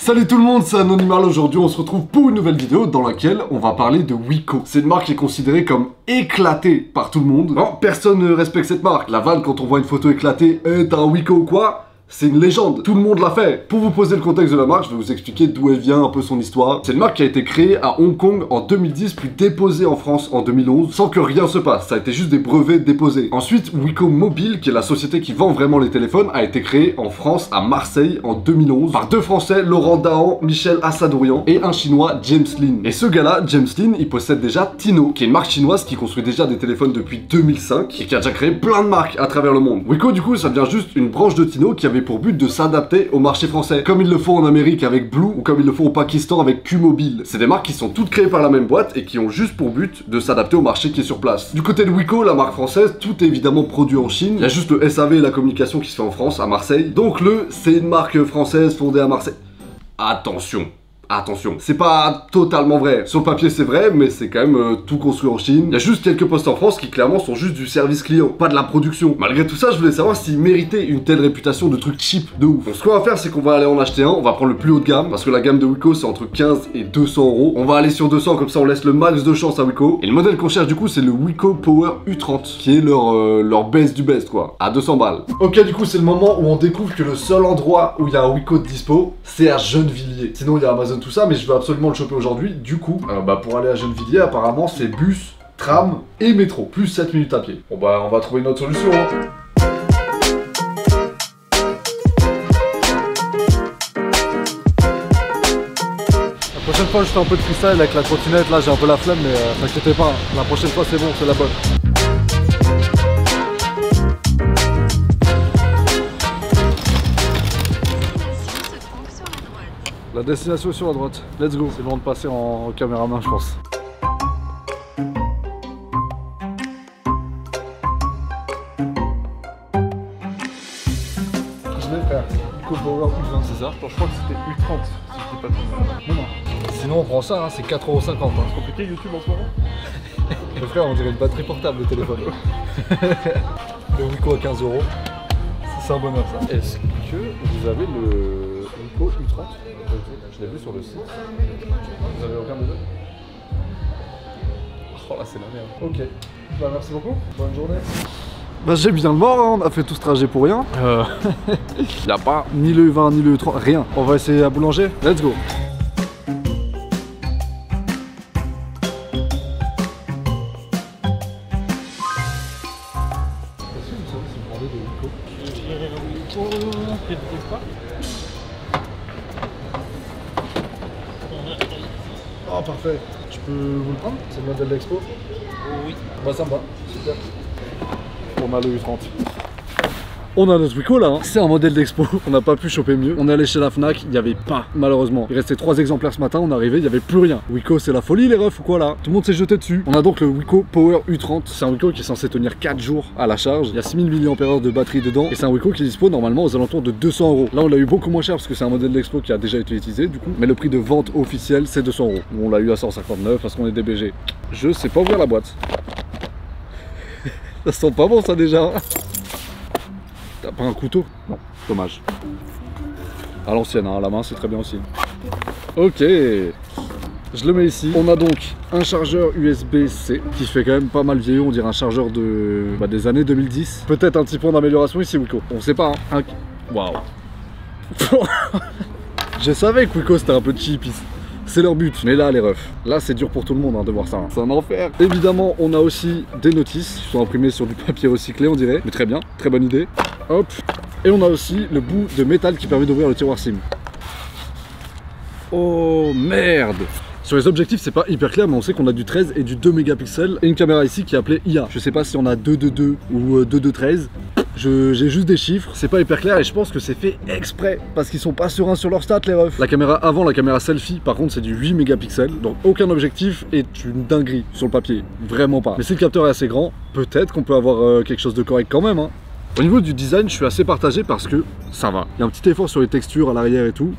Salut tout le monde, c'est Anonymal. Aujourd'hui on se retrouve pour une nouvelle vidéo dans laquelle on va parler de Wiko. C'est une marque qui est considérée comme éclatée par tout le monde. Non, personne ne respecte cette marque. La vanne quand on voit une photo éclatée, t'as un Wiko ou quoi? C'est une légende, tout le monde l'a fait. Pour vous poser le contexte de la marque, je vais vous expliquer d'où elle vient, un peu son histoire. C'est une marque qui a été créée à Hong Kong en 2010, puis déposée en France en 2011, sans que rien se passe. Ça a été juste des brevets déposés. Ensuite, Wiko Mobile, qui est la société qui vend vraiment les téléphones, a été créée en France, à Marseille, en 2011, par deux Français, Laurent Dahan, Michel Assadourian, et un Chinois, James Lin. Et ce gars-là, James Lin, il possède déjà Tino, qui est une marque chinoise qui construit déjà des téléphones depuis 2005, et qui a déjà créé plein de marques à travers le monde. Wiko, du coup, ça devient juste une branche de Tino qui avait pour but de s'adapter au marché français, comme ils le font en Amérique avec Blue ou comme ils le font au Pakistan avec Q-Mobile. C'est des marques qui sont toutes créées par la même boîte et qui ont juste pour but de s'adapter au marché qui est sur place. Du côté de Wiko, la marque française, tout est évidemment produit en Chine. Il y a juste le SAV et la communication qui se fait en France, à Marseille. Donc c'est une marque française fondée à Marseille. Attention, c'est pas totalement vrai. Sur le papier c'est vrai, mais c'est quand même tout construit en Chine. Il y a juste quelques postes en France qui clairement sont juste du service client, pas de la production. Malgré tout ça, je voulais savoir s'ils méritaient une telle réputation de truc cheap de ouf. Donc ce qu'on va faire, c'est qu'on va aller en acheter un, on va prendre le plus haut de gamme, parce que la gamme de Wiko c'est entre 15 et 200 euros. On va aller sur 200, comme ça on laisse le max de chance à Wiko. Et le modèle qu'on cherche du coup c'est le Wiko Power U30, qui est leur best du best quoi, à 200 balles. Ok, du coup c'est le moment où on découvre que le seul endroit où il y a un Wiko de dispo, c'est à Gennevilliers. Sinon il y a Amazon tout ça, mais je veux absolument le choper aujourd'hui. Du coup, pour aller à Gennevilliers, apparemment, c'est bus, tram et métro, plus 7 minutes à pied. Bon on va trouver une autre solution. Hein. La prochaine fois, je fais un peu de freestyle avec la trottinette. Là, j'ai un peu la flemme, mais t'inquiétez pas. La prochaine fois, c'est bon, c'est la bonne. La destination est sur la droite. Let's go. C'est bon de passer en caméraman, je pense. Je l'ai, frère. Wiko Power U20, c'est ça? Je crois que c'était U30, si je dis pas de conneries. Non. Sinon, on prend ça, hein, c'est 4,50 €. Hein. C'est compliqué YouTube en ce moment. Le frère, on dirait une batterie portable, le téléphone. Le Wiko à 15 €. C'est un bonheur, ça. Est-ce que vous avez le Wiko U30? Je l'ai vu sur le site. Vous avez aucun modèle? Oh là, c'est la merde. Ok. Merci beaucoup. Bonne journée. J'ai bien le mort, hein. On a fait tout ce trajet pour rien. Il n'y a pas ni le U20 ni le U30, rien. On va essayer à boulanger. Let's go. Oh parfait, je peux vous le prendre? C'est le modèle d'expo? Oui. Ça me va, super. On a le U30. On a notre Wiko là, hein. C'est un modèle d'expo, on n'a pas pu choper mieux. On est allé chez la Fnac, il n'y avait pas, malheureusement. Il restait 3 exemplaires ce matin, on est arrivé, il n'y avait plus rien. Wiko c'est la folie les refs ou quoi là? Tout le monde s'est jeté dessus. On a donc le Wiko Power U30. C'est un Wiko qui est censé tenir 4 jours à la charge. Il y a 6000 mAh de batterie dedans. Et c'est un Wiko qui est dispo normalement aux alentours de 200 €. Là on l'a eu beaucoup moins cher parce que c'est un modèle d'expo qui a déjà été utilisé du coup. Mais le prix de vente officiel c'est 200 €. On l'a eu à 159 parce qu'on est DBG. Je sais pas ouvrir la boîte. Ça sent pas bon ça déjà. T'as pas un couteau? Non, dommage. À l'ancienne, hein, à la main c'est très bien aussi. Ok, je le mets ici. On a donc un chargeur USB-C qui fait quand même pas mal vieillot, on dirait un chargeur des années 2010. Peut-être un petit point d'amélioration ici Wiko, on sait pas hein. Waouh. Je savais que Wiko c'était un peu cheap ici. C'est leur but, mais là les refs, là c'est dur pour tout le monde hein, de voir ça, hein. C'est un enfer. Évidemment on a aussi des notices qui sont imprimées sur du papier recyclé on dirait, mais très bien, très bonne idée. Hop, et on a aussi le bout de métal qui permet d'ouvrir le tiroir SIM. Oh merde. Sur les objectifs c'est pas hyper clair mais on sait qu'on a du 13 et du 2 mégapixels et une caméra ici qui est appelée IA. Je sais pas si on a 2.2.2 ou 2.2.13. J'ai juste des chiffres, c'est pas hyper clair et je pense que c'est fait exprès parce qu'ils sont pas sereins sur leurs stats les refs. La caméra avant, la caméra selfie par contre c'est du 8 mégapixels, donc aucun objectif est une dinguerie sur le papier, vraiment pas. Mais si le capteur est assez grand, peut-être qu'on peut avoir quelque chose de correct quand même hein. Au niveau du design je suis assez partagé parce que ça va. Il y a un petit effort sur les textures à l'arrière et tout,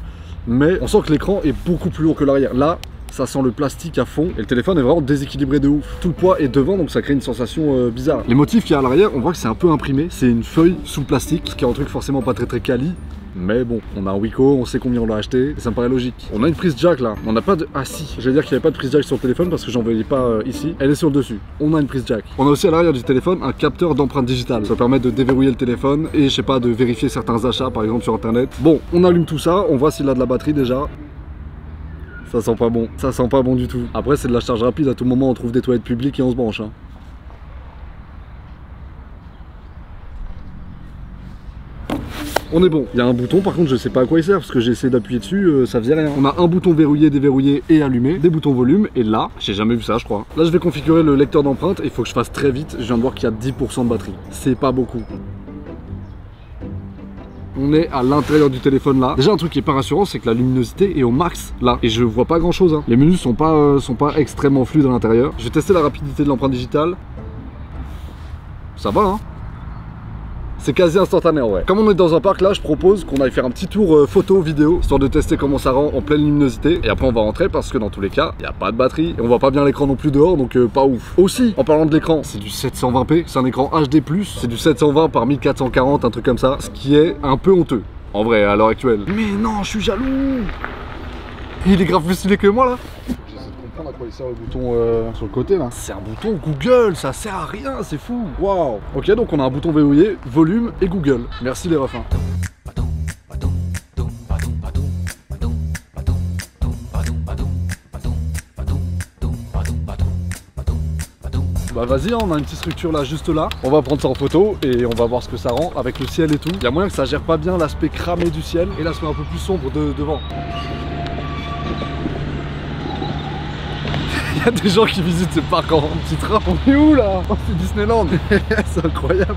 mais on sent que l'écran est beaucoup plus lourd que l'arrière. Là ça sent le plastique à fond et le téléphone est vraiment déséquilibré de ouf. Tout le poids est devant donc ça crée une sensation bizarre. Les motifs qu'il y a à l'arrière, on voit que c'est un peu imprimé, c'est une feuille sous le plastique, ce qui est un truc forcément pas très quali. Mais bon, on a un Wiko, on sait combien on l'a acheté, et ça me paraît logique. On a une prise jack là, on n'a pas de... Ah si, j'allais dire qu'il n'y avait pas de prise jack sur le téléphone parce que j'en voyais pas ici. Elle est sur le dessus, on a une prise jack. On a aussi à l'arrière du téléphone un capteur d'empreinte digitale. Ça permet de déverrouiller le téléphone et je sais pas, de vérifier certains achats par exemple sur internet. Bon, on allume tout ça, on voit s'il a de la batterie déjà. Ça sent pas bon, ça sent pas bon du tout. Après c'est de la charge rapide, à tout moment on trouve des toilettes publiques et on se branche hein. On est bon. Il y a un bouton, par contre, je sais pas à quoi il sert parce que j'ai essayé d'appuyer dessus, ça faisait rien. On a un bouton verrouillé, déverrouillé et allumé, des boutons volume, et là, j'ai jamais vu ça, je crois. Là, je vais configurer le lecteur d'empreinte et il faut que je fasse très vite. Je viens de voir qu'il y a 10% de batterie. C'est pas beaucoup. On est à l'intérieur du téléphone là. Déjà, un truc qui est pas rassurant, c'est que la luminosité est au max là. Et je vois pas grand chose. Hein. Les menus sont pas extrêmement fluides à l'intérieur. Je vais tester la rapidité de l'empreinte digitale. Ça va, hein. C'est quasi instantané en vrai. Comme on est dans un parc là, je propose qu'on aille faire un petit tour photo, vidéo, histoire de tester comment ça rend en pleine luminosité. Et après on va rentrer parce que dans tous les cas, il n'y a pas de batterie. Et on voit pas bien l'écran non plus dehors, donc pas ouf. Aussi, en parlant de l'écran, c'est du 720p, c'est un écran HD+, c'est du 720 par 1440, un truc comme ça, ce qui est un peu honteux, en vrai, à l'heure actuelle. Mais non, je suis jaloux. Il est grave plus stylé que moi là. À quoi il sert le bouton sur le côté là. C'est un bouton Google, ça sert à rien, c'est fou. Waouh. Ok, donc on a un bouton verrouillé, volume et Google. Merci les refs. Bah vas-y, hein, on a une petite structure là, juste là. On va prendre ça en photo et on va voir ce que ça rend avec le ciel et tout. Il y a moyen que ça gère pas bien l'aspect cramé du ciel et l'aspect un peu plus sombre devant. Il y a des gens qui visitent ce parc en petit train. On est où là? Oh, c'est Disneyland. C'est incroyable.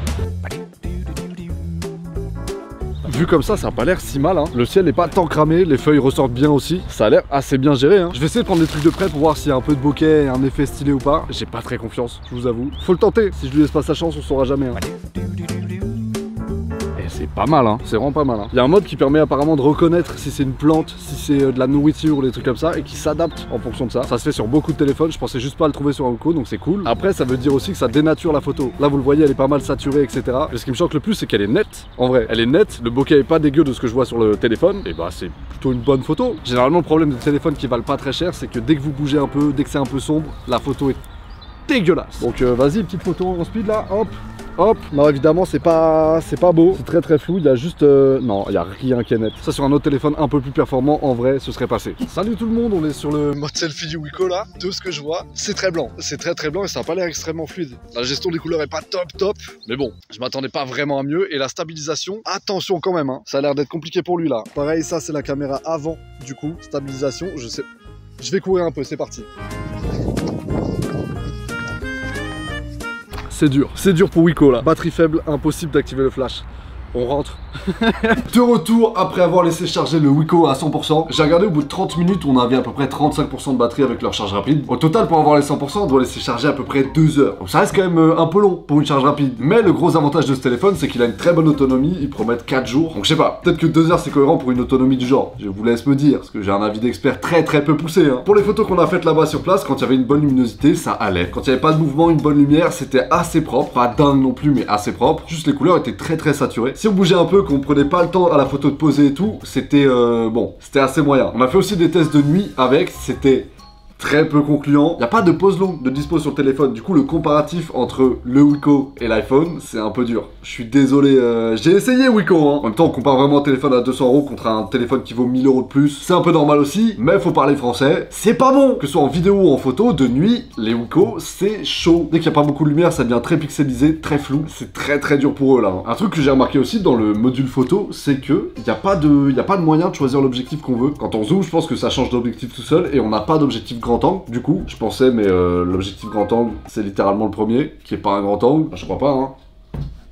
Vu comme ça a pas l'air si mal hein. Le ciel n'est pas tant cramé, les feuilles ressortent bien aussi. Ça a l'air assez bien géré hein. Je vais essayer de prendre des trucs de près pour voir s'il y a un peu de bokeh et un effet stylé ou pas. J'ai pas très confiance, je vous avoue. Faut le tenter, si je lui laisse pas sa chance on saura jamais hein. C'est pas mal hein, c'est vraiment pas mal hein. Il y a un mode qui permet apparemment de reconnaître si c'est une plante, si c'est de la nourriture ou des trucs comme ça et qui s'adapte en fonction de ça. Ça se fait sur beaucoup de téléphones, je pensais juste pas le trouver sur un Wiko donc c'est cool. Après ça veut dire aussi que ça dénature la photo. Là vous le voyez elle est pas mal saturée etc. Mais ce qui me choque le plus c'est qu'elle est nette. En vrai elle est nette, le bokeh est pas dégueu de ce que je vois sur le téléphone. Et bah c'est plutôt une bonne photo. Généralement le problème des téléphones qui valent pas très cher c'est que dès que vous bougez un peu, dès que c'est un peu sombre, la photo est dégueulasse. Donc vas-y petite photo en speed là, hop. Hop, non évidemment c'est pas beau, c'est très flou, il y a juste non, il y a rien qui est net. Ça sur un autre téléphone un peu plus performant, en vrai, ce serait passé. Salut tout le monde, on est sur le mode selfie du Wiko là. De ce que je vois, c'est très blanc. C'est très blanc et ça a pas l'air extrêmement fluide. La gestion des couleurs est pas top, mais bon, je m'attendais pas vraiment à mieux. Et la stabilisation, attention quand même, hein. Ça a l'air d'être compliqué pour lui là. Pareil, ça c'est la caméra avant, du coup, stabilisation, je sais. Je vais courir un peu, c'est parti. C'est dur pour Wiko là. Batterie faible, impossible d'activer le flash. On rentre. De retour après avoir laissé charger le Wiko à 100%. J'ai regardé au bout de 30 minutes, on avait à peu près 35% de batterie avec leur charge rapide. Au total, pour avoir les 100%, on doit laisser charger à peu près 2 heures. Donc ça reste quand même un peu long pour une charge rapide. Mais le gros avantage de ce téléphone, c'est qu'il a une très bonne autonomie. Ils promettent 4 jours. Donc je sais pas, peut-être que 2 heures c'est cohérent pour une autonomie du genre. Je vous laisse me dire, parce que j'ai un avis d'expert très peu poussé. Hein. Pour les photos qu'on a faites là-bas sur place, quand il y avait une bonne luminosité, ça allait. Quand il n'y avait pas de mouvement, une bonne lumière, c'était assez propre. Pas dingue non plus, mais assez propre. Juste les couleurs étaient très saturées. Si on bougeait un peu, qu'on prenait pas le temps à la photo de poser et tout, c'était bon, c'était assez moyen. On a fait aussi des tests de nuit avec, c'était très peu concluant. Il n'y a pas de pause longue de dispo sur le téléphone. Du coup, le comparatif entre le Wiko et l'iPhone, c'est un peu dur. Je suis désolé, j'ai essayé Wiko. Hein. En même temps, on compare vraiment un téléphone à 200 € contre un téléphone qui vaut 1000 € de plus. C'est un peu normal aussi, mais faut parler français. C'est pas bon. Que ce soit en vidéo ou en photo, de nuit, les Wiko, c'est chaud. Dès qu'il n'y a pas beaucoup de lumière, ça devient très pixelisé, très flou. C'est très dur pour eux là. Hein. Un truc que j'ai remarqué aussi dans le module photo, c'est que il n'y a pas de moyen de choisir l'objectif qu'on veut. Quand on zoome, je pense que ça change d'objectif tout seul et on n'a pas d'objectif grand angle. Du coup, je pensais, mais l'objectif grand angle, c'est littéralement le premier, qui est pas un grand angle. Je crois pas, hein.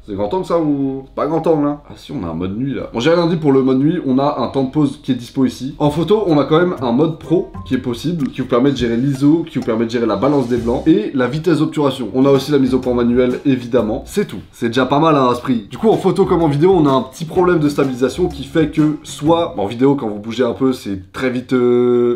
C'est grand angle ça ou... Pas grand angle hein. Ah si, on a un mode nuit là. Bon, j'ai rien dit pour le mode nuit, on a un temps de pause qui est dispo ici. En photo, on a quand même un mode pro qui est possible, qui vous permet de gérer l'ISO, qui vous permet de gérer la balance des blancs et la vitesse d'obturation. On a aussi la mise au point manuelle, évidemment. C'est tout. C'est déjà pas mal hein, à ce prix. Du coup, en photo comme en vidéo, on a un petit problème de stabilisation qui fait que soit en vidéo, quand vous bougez un peu, c'est très vite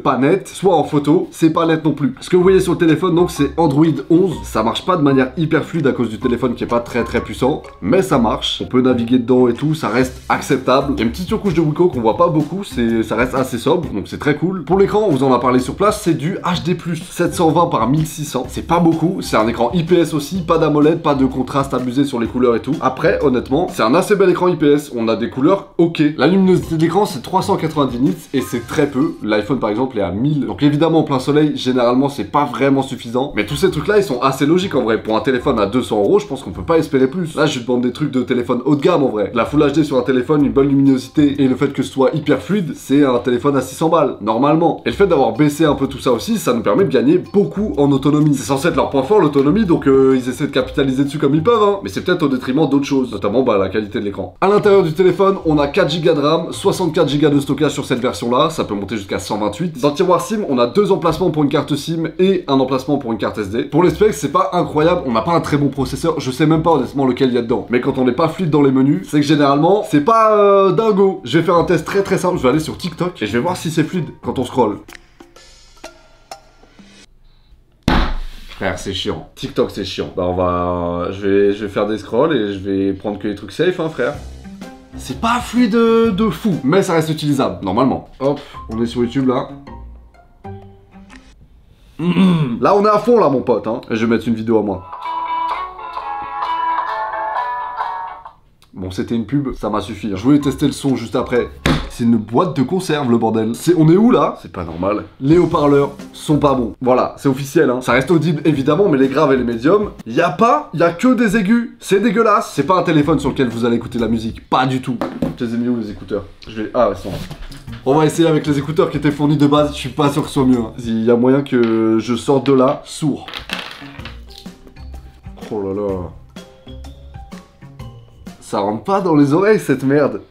pas net, soit en photo, c'est pas net non plus. Ce que vous voyez sur le téléphone, donc, c'est Android 11. Ça marche pas de manière hyper fluide à cause du téléphone qui est pas très puissant. mais ça marche. On peut naviguer dedans et tout, ça reste acceptable. Il y a une petite surcouche de Wiko qu'on voit pas beaucoup, ça reste assez sobre, donc c'est très cool. Pour l'écran, on vous en a parlé sur place, c'est du HD+, 720 par 1600. C'est pas beaucoup, c'est un écran IPS aussi, pas d'AMOLED, pas de contraste abusé sur les couleurs et tout. Après, honnêtement, c'est un assez bel écran IPS, on a des couleurs ok. La luminosité de l'écran, c'est 390 nits et c'est très peu. L'iPhone par exemple est à 1000. Donc évidemment, en plein soleil, généralement, c'est pas vraiment suffisant. Mais tous ces trucs-là, ils sont assez logiques en vrai. Pour un téléphone à 200 €, je pense qu'on peut pas espérer plus. Là, je demande des trucs de téléphone haut de gamme en vrai. La Full HD sur un téléphone, une bonne luminosité et le fait que ce soit hyper fluide, c'est un téléphone à 600 balles, normalement. Et le fait d'avoir baissé un peu tout ça aussi, ça nous permet de gagner beaucoup en autonomie. C'est censé être leur point fort, l'autonomie, donc ils essaient de capitaliser dessus comme ils peuvent, hein. Mais c'est peut-être au détriment d'autres choses, notamment la qualité de l'écran. À l'intérieur du téléphone, on a 4 Go de RAM, 64 Go de stockage sur cette version-là, ça peut monter jusqu'à 128. Dans le tiroir SIM, on a 2 emplacements pour une carte SIM et un emplacement pour une carte SD. Pour les specs, c'est pas incroyable, on n'a pas un très bon processeur, je sais même pas honnêtement lequel il y a dedans. Mais quand on n'est pas fluide dans les menus, c'est que généralement, c'est pas dingo. Je vais faire un test très simple, je vais aller sur TikTok et je vais voir si c'est fluide quand on scrolle. Frère, c'est chiant. TikTok, c'est chiant. Bah, je vais faire des scrolls et je vais prendre que les trucs safe, hein, frère. C'est pas fluide de fou, mais ça reste utilisable, normalement. Hop, on est sur YouTube, là. Là, on est à fond, là, mon pote, hein. Et je vais mettre une vidéo à moi. Bon, c'était une pub, ça m'a suffi. Je voulais tester le son juste après. C'est une boîte de conserve, le bordel. On est où, là? C'est pas normal. Les haut-parleurs sont pas bons. Voilà, c'est officiel, hein. Ça reste audible, évidemment, mais les graves et les médiums, y a que des aigus. C'est dégueulasse. C'est pas un téléphone sur lequel vous allez écouter la musique. Pas du tout. Je les ai mis où, les écouteurs? Ah, ouais, c'est bon. On va essayer avec les écouteurs qui étaient fournis de base. Je suis pas sûr que ce soit mieux, hein. Il y a moyen que je sorte de là sourd. Oh là là. Ça rentre pas dans les oreilles cette merde.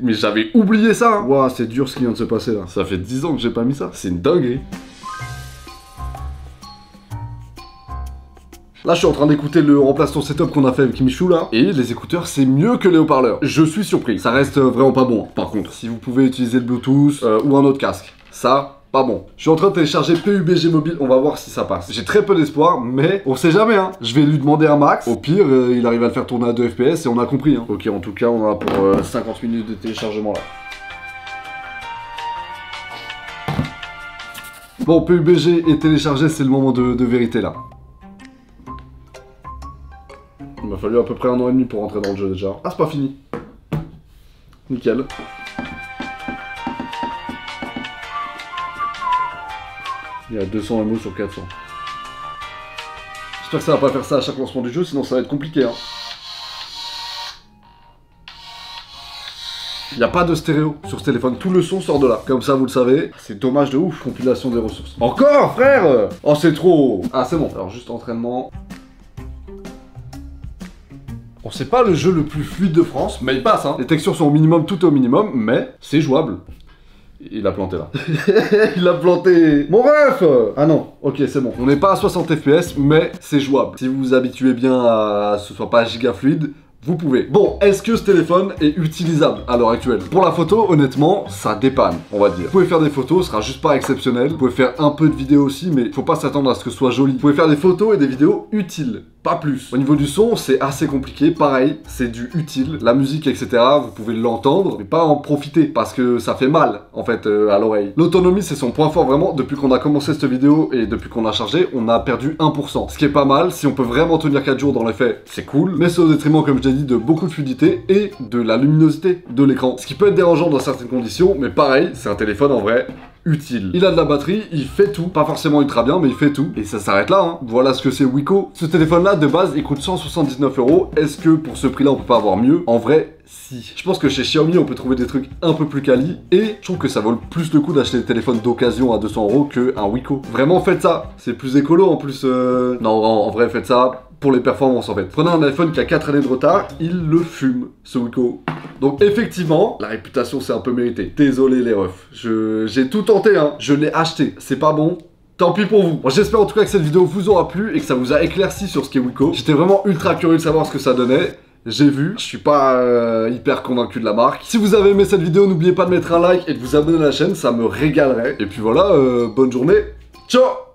Mais j'avais oublié ça, hein. Ouah, c'est dur ce qui vient de se passer là. Ça fait 10 ans que j'ai pas mis ça. C'est une dinguerie. Là, je suis en train d'écouter le remplace ton setup qu'on a fait avec Michou là. Et les écouteurs, c'est mieux que les haut-parleurs. Je suis surpris. Ça reste vraiment pas bon. Par contre, si vous pouvez utiliser le Bluetooth ou un autre casque, ça... pas bon. Je suis en train de télécharger PUBG Mobile, on va voir si ça passe. J'ai très peu d'espoir, mais on sait jamais, hein. Je vais lui demander un max. Au pire, il arrive à le faire tourner à 2 FPS et on a compris, hein. Ok, en tout cas, on en a pour 50 minutes de téléchargement là. Bon, PUBG est téléchargé, c'est le moment de vérité là. Il m'a fallu à peu près 1 an et demi pour rentrer dans le jeu déjà. Ah, c'est pas fini. Nickel. Il y a 200 MO sur 400. J'espère que ça va pas faire ça à chaque lancement du jeu, sinon ça va être compliqué, hein. Il n'y a pas de stéréo sur ce téléphone, tout le son sort de là. Comme ça, vous le savez, c'est dommage de ouf. Compilation des ressources. Encore, frère! Oh, c'est trop! Ah, c'est bon. Alors, juste entraînement. Bon, c'est pas le jeu le plus fluide de France, mais il passe, hein. Les textures sont au minimum, tout est au minimum, mais c'est jouable. Il a planté là. Il a planté. Mon ref! Ah non, ok, c'est bon. On n'est pas à 60 FPS, mais c'est jouable. Si vous vous habituez bien à ce soit pas giga fluide, vous pouvez. Bon, est-ce que ce téléphone est utilisable à l'heure actuelle? Pour la photo, honnêtement, ça dépanne, on va dire. Vous pouvez faire des photos, ce sera juste pas exceptionnel. Vous pouvez faire un peu de vidéos aussi, mais faut pas s'attendre à ce que ce soit joli. Vous pouvez faire des photos et des vidéos utiles. Pas plus. Au niveau du son, c'est assez compliqué. Pareil, c'est du utile. La musique, etc., vous pouvez l'entendre, mais pas en profiter, parce que ça fait mal, en fait, à l'oreille. L'autonomie, c'est son point fort, vraiment. Depuis qu'on a commencé cette vidéo et depuis qu'on a chargé, on a perdu 1%. Ce qui est pas mal. Si on peut vraiment tenir 4 jours dans les faits, c'est cool. Mais c'est au détriment, comme je l'ai dit, de beaucoup de fluidité et de la luminosité de l'écran. Ce qui peut être dérangeant dans certaines conditions, mais pareil, c'est un téléphone, en vrai, utile. Il a de la batterie, il fait tout. Pas forcément ultra bien, mais il fait tout. Et ça s'arrête là, hein. Voilà ce que c'est Wiko. Ce téléphone-là, de base, il coûte 179 €. Est-ce que pour ce prix-là, on peut pas avoir mieux? En vrai, si. Je pense que chez Xiaomi, on peut trouver des trucs un peu plus quali. Et je trouve que ça vaut plus le coup d'acheter des téléphones d'occasion à 200 € qu'un Wiko. Vraiment, faites ça. C'est plus écolo, en plus. Non, en vrai, faites ça pour les performances, en fait. Prenez un iPhone qui a 4 années de retard, il le fume, ce Wiko. Donc effectivement, la réputation c'est un peu mérité. Désolé les refs, j'ai tout tenté, hein. Je l'ai acheté, c'est pas bon. Tant pis pour vous. Bon, j'espère en tout cas que cette vidéo vous aura plu et que ça vous a éclairci sur ce qu'est Wiko. J'étais vraiment ultra curieux de savoir ce que ça donnait. J'ai vu, je suis pas hyper convaincu de la marque. Si vous avez aimé cette vidéo, n'oubliez pas de mettre un like et de vous abonner à la chaîne, ça me régalerait. Et puis voilà, bonne journée, ciao!